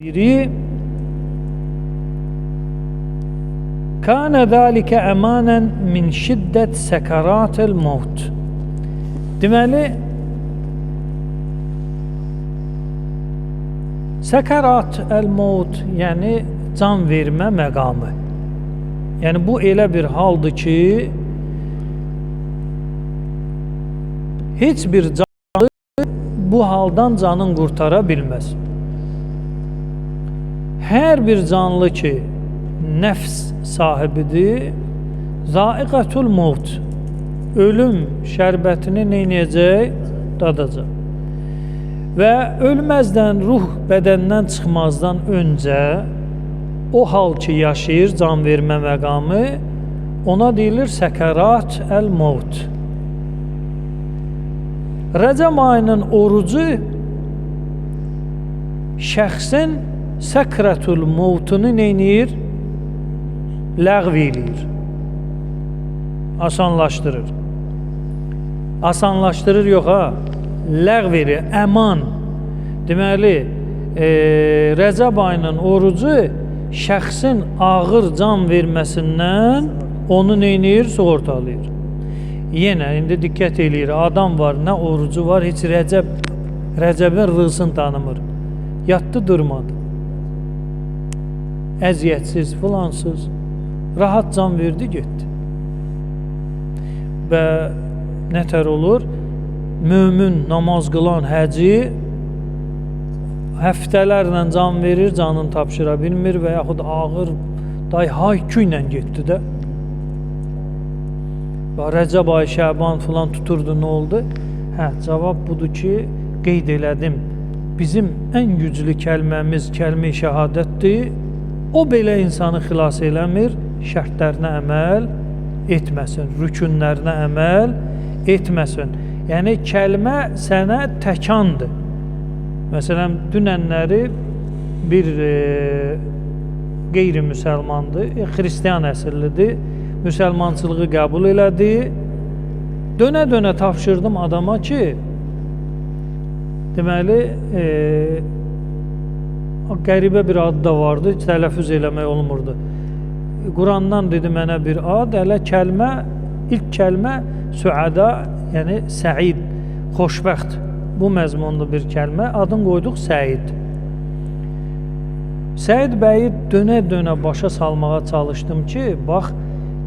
Biri kana zalika emanen min şiddet sekaratil maut. Deməli, sekarat el-maut, yəni can vermə məqamı. Yəni bu elə bir haldır ki, heç bir canlı bu haldan canın qurtara bilməz. Hər bir canlı ki, nəfs sahibidir, zaiqatul maut, ölüm şərbətini neynəyəcək? Dadacaq. Və ölməzdən, ruh bədəndən çıxmazdan öncə o hal ki yaşayır, can vermə məqamı, ona deyilir səkarat el-maut. Rəcəb ayının orucu şəxsin səkratul mautunu neynir? Ləğv eləyir. Asanlaşdırır. Asanlaşdırır yox ha, ləğv edir, əman. Deməli, Rəcəb ayının orucu şəxsin ağır can verməsindən onu neynir? Sığortalayır. Yenə, indi diqqət eləyir, adam var, nə orucu var, heç Rəcəbin rızını tanımır. Yatdı, durmadı. Əziyyətsiz, filansız, rahat can verdi, getdi. Və nətər olur? Mömin, namaz qılan həci həftələrlə can verir, canını tapşıra bilmir və yaxud ağır hay-küy ilə getdi də. Rəcəb ayı, Şəban filan tuturdu, nə oldu? Cavab budur ki, qeyd elədim. Bizim ən güclü kəlməmiz kəlmə-i şəhadətdir. O belə insanı xilas eləmir, şərtlərinə əməl etməsin, rükünlərinə əməl etməsin. Yəni, kəlmə sənə təkandır. Məsələn, dünənləri bir qeyri-müsəlmandır, xristiyan əsillidir, müsəlmançılığı qəbul elədi. Dönə-dönə tapşırdım adama ki, deməli, qəribə bir adı da vardı, tələffüz eləmək olmurdu. Qurandan dedi mənə bir ad, hələ kəlmə, ilk kəlmə süəda, yəni səid, xoşbəxt. Bu məzmunlu bir kəlmə, adını qoyduq Səid. Səid bəyi dönə-dönə başa salmağa çalışdım ki, bax,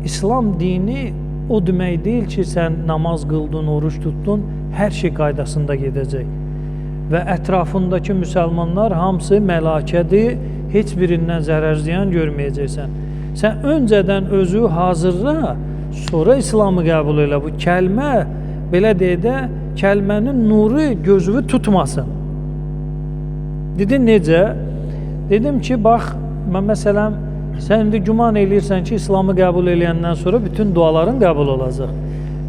İslam dini o demək deyil ki, sən namaz qıldın, oruç tutdun, hər şey qaydasında gedəcək. Və ətrafındakı müsəlmanlar hamısı məlakədir, heç birindən zərər ziyan görməyəcəksən. Sən öncədən özü hazırla, sonra İslamı qəbul elə. Bu kəlmə, belə deyə kəlmənin nuru gözünü tutmasın. Dedin, necə? Dedim ki, bax, məsələn, sən indi güman eləyirsən ki, İslamı qəbul eləyəndən sonra bütün duaların qəbul olacaq.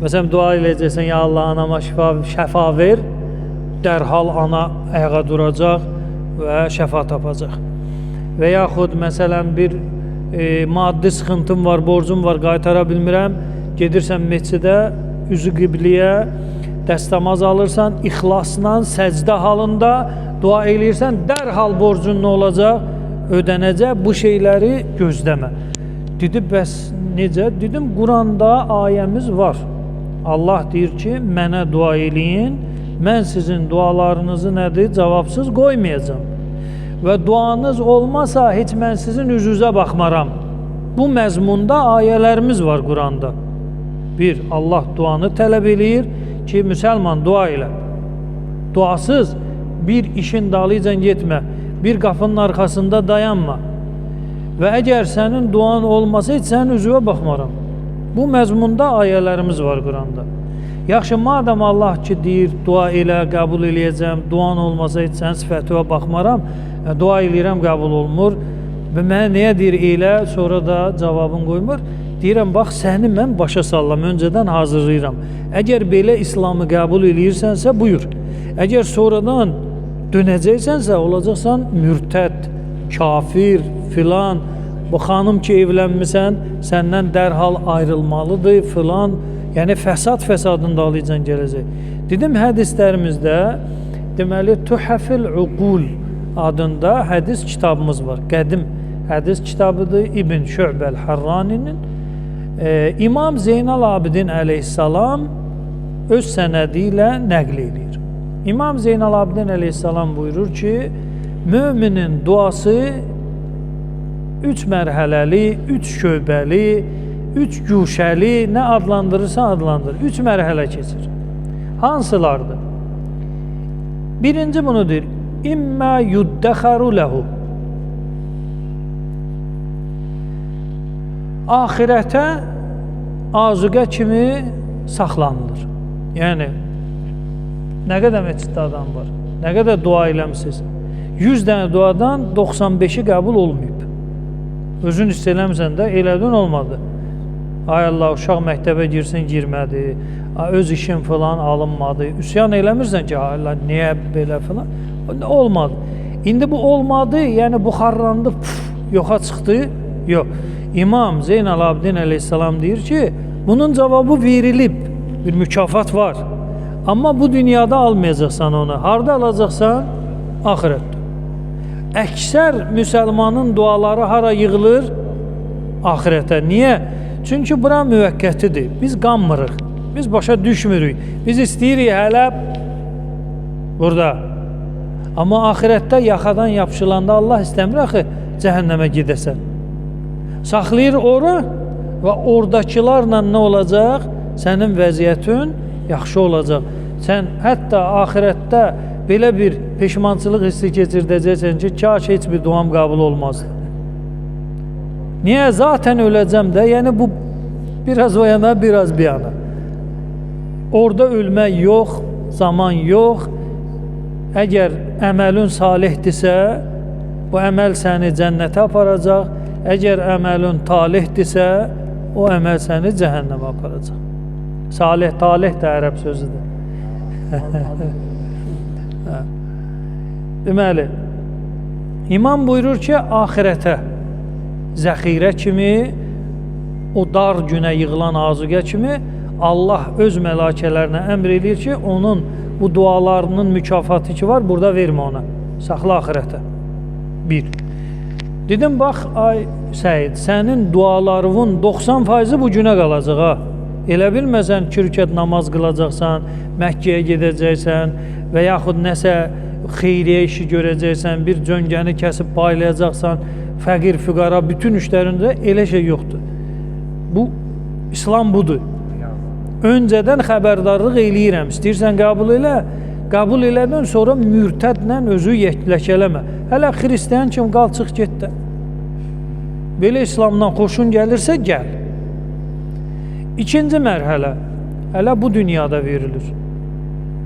Məsələn, dua eləyəcəksən, ya Allah, anama şəfa ver, dərhal ana ayağa duracaq və şəfa tapacaq. Və yaxud, məsələn, bir maddi sıxıntım var, borcum var, qaytara bilmirəm, gedirsən məscidə, üzü qibliyə, dəstəmaz alırsan, ixlasla, səcdə halında dua eləyirsən, dərhal borcun nə olacaq? Ödənəcək, bu şeyləri gözləmə. Dedi, bəs necə? Dedim, Quranda ayəmiz var. Allah deyir ki, mənə dua eləyin, mən sizin dualarınızı nədir? Cavabsız qoymayacağım. Və duanız olmasa, heç mən sizin üzünüzə baxmaram. Bu məzmunda ayələrimiz var Quranda. Bir, Allah duanı tələb eləyir ki, müsəlman dua elə. Duasız bir işin dalıca getmə, bir qapının arxasında dayanma. Və əgər sənin duan olmasa, heç sənin üzünə baxmaram. Bu məzmunda ayələrimiz var Quranda. Yaxşı, madəm Allah ki deyir, dua elə, qəbul eləyəcəm, duan olmasa heç sənin sifətinə baxmaram, dua eləyirəm, qəbul olmur və mənə nəyə deyir elə, sonra da cavabını qoymur. Deyirəm, bax, səni mən başa sallam, öncədən hazırlayıram. Əgər belə İslamı qəbul eləyirsənsə, buyur. Əgər sonradan dönəcəksənsə, olacaqsan mürtəd, kafir, filan, bu xanım ki evlənmisən, səndən dərhal ayrılmalıdır, filan, yəni fəsadın dalıcan gələcək. Dedim, hədislərimizdə deməli, tuhəfil uqul, adında hədis kitabımız var. Qədim hədis kitabıdır. İbn Şü'bəl Harraninin. İmam Zeynal Abidin əleyhissalam öz sənədi ilə nəql edir. İmam Zeynal Abidin əleyhissalam buyurur ki, müminin duası 3 mərhələli, 3 şöbəli, 3 güşəli, nə adlandırırsan adlandır. 3 mərhələ keçir. Hansılardır? Birinci bunu deyir. İmmə yuddəxəru ləhu. Ahirətə azuqə kimi saxlanılır. Yəni, nə qədər məsciddə adam var, nə qədər dua eləmişsiniz. 100 dənə duadan 95-i qəbul olmayıb. Özün hiss eləmirsən də, elədin olmadı. Ay Allah, uşaq məktəbə girsin, girmədi. Öz işin filan alınmadı. Üsyan eləmirsən ki, ay Allah, niyə belə filan? Olmadı. İndi bu olmadı, yəni buxarlandı, yoxa çıxdı. Yox. İmam Zeynal Abidin əleyhissalam deyir ki, bunun cavabı verilib. Bir mükafat var. Amma bu dünyada almayacaqsan onu. Harada alacaqsan? Ahirətdə. Əksər müsəlmanın duaları hara yığılır? Ahirətə. Niyə? Çünki bura müvəqqətidir. Biz qanmırıq. Biz başa düşmürük. Biz istəyirik hələ burada. Amma ahirətdə yaxadan yapışılanda Allah istəmir axı cəhənnəmə gedəsən. Saxlayır ora və oradakılarla nə olacaq? Sənin vəziyyətin yaxşı olacaq. Sən hətta ahirətdə belə bir peşmançılıq hissi keçirdəcəksən ki, kaş heç bir duam qəbul olmazdı. Niyə? Zaten öləcəm də, yəni bu biraz o yana, biraz bir yana. Orada ölmək yox, zaman yox. Əgər əməlün salihdirsə, bu əməl səni cənnətə aparacaq. Əgər əməlün talihdirsə, o əməl səni cəhənnəmə aparacaq. Salih, talih də ərəb sözüdür. Deməli, İmam buyurur ki, ahirətə zəxirə kimi, o dar günə yığılan azuqə kimi Allah öz mələkələrinə əmr edir ki, onun bu dualarının mükafatı ki var, burada vermə ona. Saxla ahirətə. Bir. Dedim, bax, ay Səid, sənin dualarının 90% bu günə qalacaq, ha. Elə bilməsən, 2 rükət namaz qılacaqsan, Məkkəyə gedəcəksən və yaxud nəsə xeyriyyə işi görəcəksən, bir cöngəni kəsib paylayacaqsan, fəqir, füqara, bütün işlərində elə şey yoxdur. Bu, İslam budur. Öncədən xəbərdarlıq eləyirəm. İstəyirsən qəbul elə, qəbul elədən sonra mürtədlə özü ləkələmə. Hələ xristiyan kim qal, çıx get də. Belə İslamdan xoşun gəlirsə, gəl. İkinci mərhələ, hələ bu dünyada verilir.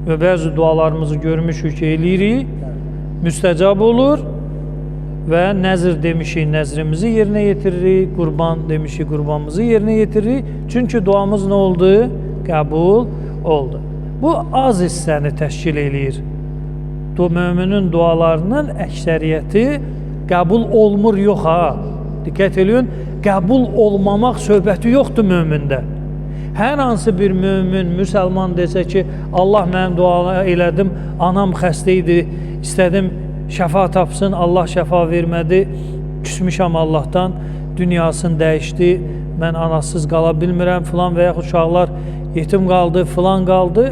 Və bəzi dualarımızı görmüşük ki, eləyirik, müstəcab olur və nəzr demişik, nəzrimizi yerinə yetiririk, qurban demişik, qurbanımızı yerinə yetiririk. Çünki duamız nə oldu? Qəbul oldu. Bu az hissəni təşkil eləyir. Müminin dualarının əksəriyyəti qəbul olmur, yox ha. Diqqət eləyin, qəbul olmamaq söhbəti yoxdur mümində. Hər hansı bir mümin, müsəlman desə ki, Allah mənim dua elədim, anam xəstə idi, istədim şəfa tapsın, Allah şəfa vermədi, küsmüşəm Allahdan, dünyasını dəyişdi, mən anasız qala bilmirəm filan və yaxud uşaqlar yetim qaldı, filan qaldı.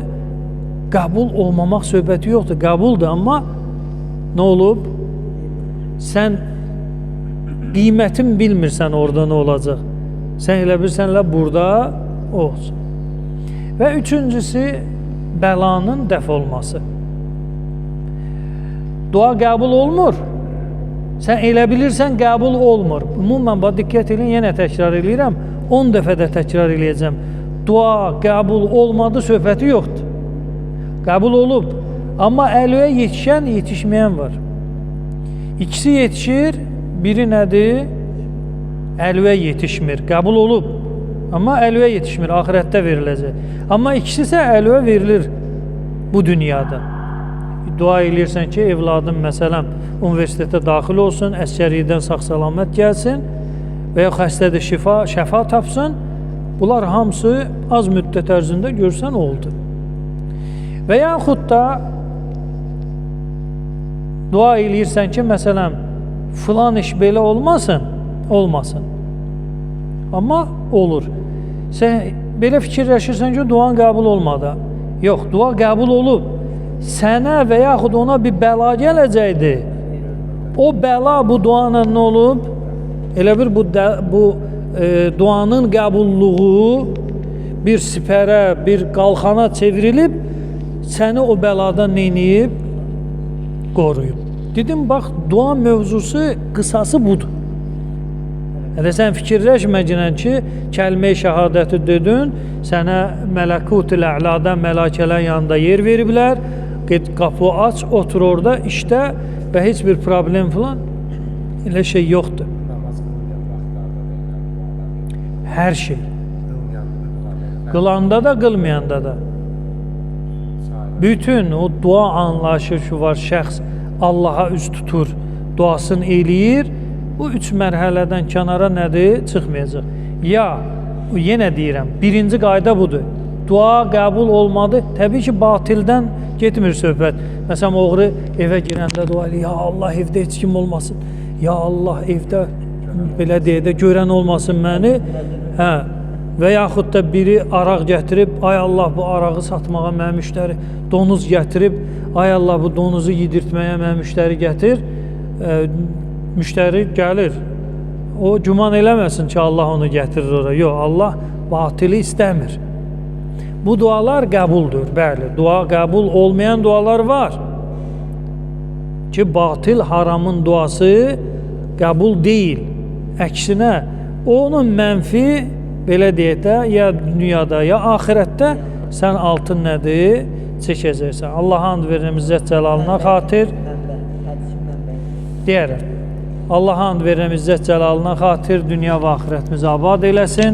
Qəbul olmamaq söhbəti yoxdur, qəbuldur, amma nə olub? Sən qiymətin bilmirsən orada nə olacaq. Sən elə bilsənlə burada olsun. Və üçüncüsü, bəlanın dəf olması. Dua qəbul olmur. Sən elə bilirsən qəbul olmur. Ümumən, diqqət edin, yenə təkrar edirəm, 10 dəfə də təkrar edəcəm. Dua qəbul olmadı söhbəti yoxdur. Qəbul olub. Amma əlvə yetişən, yetişməyən var. İkisi yetişir, biri nədir? Əlvə yetişmir. Qəbul olub. Amma əlvə yetişmir, ahirətdə veriləcək. Amma ikisi isə əlvə verilir bu dünyada. Dua edirsən ki, evladım məsələn universitetə daxil olsun, əskərlikdən sağ-salamat gəlsin və ya xəstədə şəfa tapsın. Bunlar hamısı az müddət ərzində görsən oldu. Və yaxud da Dua eləyirsən ki, məsələn, filan iş belə olmasın, olmasın. Amma olur. Sən belə fikirləşirsən ki, duan qəbul olmadı. Yox, dua qəbul olub. Sənə və yaxud ona bir bəla gələcəkdi. O bəla bu duanla nə olub? Elə bir bu duanın qəbulluğu bir sipərə, bir qalxana çevrilib, səni o bəladan neyniyib? Qoruyub. Dedim, bax, dua mövzusu, qısası budur. Hələ sən fikirləşməyəcəksən ki, kəlmə-i şəhadəti dedin, sənə mələkut-ül ə'ladan mələkələr yanında yer veriblər, qapı aç, otur orada, işlə və heç bir problem falan, elə şey yoxdur. Hər şey. Qılanda da, qılmayanda da. Bütün o dua anlayışı ki var, şəxs Allaha üz tutur, duasını eləyir, bu 3 mərhələdən kənara nədir? Çıxmayacaq. Ya, yenə deyirəm, birinci qayda budur. Dua qəbul olmadı, təbii ki, batildən getmir söhbət. Məsələn, oğru evə girəndə dua eləyir, ya Allah, evdə heç kim olmasın, ya Allah, evdə belə deyə də görən olmasın məni. Hə. Və yaxud da biri araq gətirib, ay Allah, bu arağı satmağa mənə müştəri, donuz gətirib, ay Allah, bu donuzu yedirtməyə mənə müştəri gətir. Müştəri gəlir. O güman eləməsin ki, Allah onu gətirir ora. Yox, Allah batili istəmir. Bu dualar qəbuldur, bəli. Dua qəbul olmayan dualar var. Ki, batil haramın duası qəbul deyil. Əksinə, onun mənfi, belə deyək də, ya dünyada, ya axirətdə sən altın nədir? Çəkəcəksən. Allaha and verirəm İzzət Cəlalına xatir. Deyərəm. Allaha and verirəm İzzət Cəlalına xatir, dünya və axirətimizi abad eləsin.